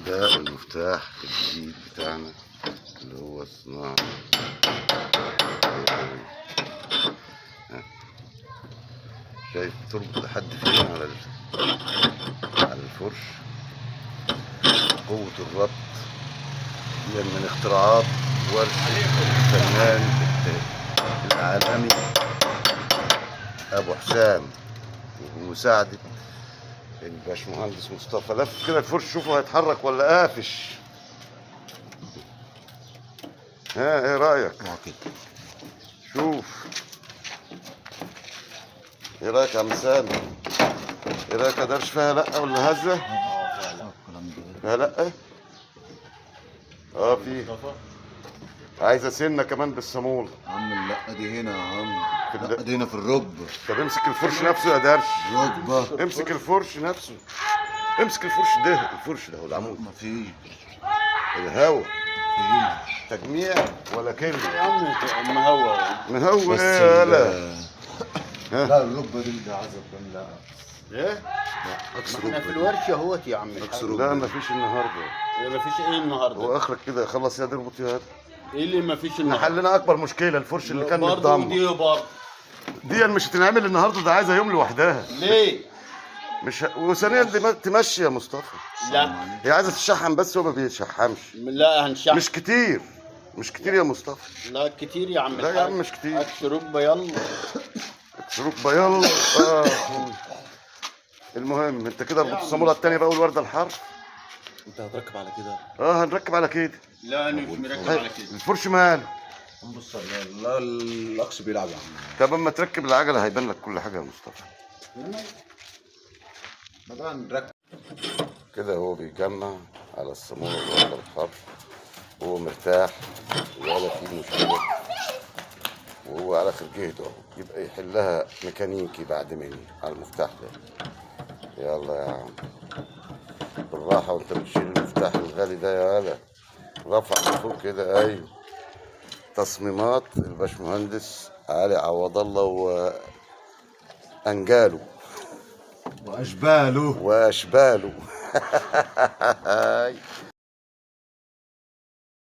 ده المفتاح الجديد بتاعنا اللي هو صناعة. شايف تربط لحد فين على الفرش. قوة الربط دي من اختراعات ورشة الفنان العالمي أبو حسام ومساعدة الباشمهندس مصطفى. لف كده الفرش، شوفوا هيتحرك ولا قافش. ها ايه رأيك؟ شوف ايه رأيك يا عم سامي؟ ايه رأيك يا درش؟ فيها لقة ولا هزة؟ فيها لقة؟ في عايزة سنة كمان بالصامولة. يا عم اللقة دي هنا يا عم، اللقة دي هنا في الركبة. طب امسك الفرش نفسه يا درش. الركبة. امسك الفرش نفسه. امسك الفرش ده، الفرش ده هو العمود. مفيش الهوا تجميع ولا كلمة يا عم مهوى. مهوى بس ايه لا. لا الركبة دي عايزة لا. ايه؟ اكسر احنا في ركبة. الورشة اهوت يا عم. اكسر لا ركبة. مفيش النهارده. مفيش ايه النهارده؟ هو اخرك كده خلص يا دي اربط يا. ايه اللي مفيش احنا النهارده؟ حلينا اكبر مشكله، الفرش اللي كان برضه متضمر. دي برضه دي مش هتنعمل النهارده، ده عايزه يوم لوحدها. ليه؟ مش وثانيا دي تمشي يا مصطفى. لا هي عايزه تشحم بس هو ما بيشحمش. لا هنشحن. مش كتير، مش كتير يا مصطفى. لا كتير يا عم. لا يا عم مش كتير. اكسر ركبه يلا. شروق بيض. المهم انت كده اربط الصاموله التانيه بقى والورده الحرف. انت هتركب على كده؟ هنركب على كده. لا انا مش مركب على كده. الفرش ماله؟ بص لا الاكس بيلعب يا عم. طب اما تركب العجله هيبان لك كل حاجه يا مصطفى. بدأنا نركب كده هو بيجمع على الصامولة والورده الحرف وهو مرتاح ولا في مشكله، وهو على خرجيته اهو. يبقى يحلها ميكانيكي بعد مني على المفتاح ده. يلا يا عم بالراحه وانت بتشيل المفتاح الغالي ده يا هلا. رفع لفوق كده. ايوه تصميمات الباشمهندس علي عوض الله وانجاله واشباله واشباله.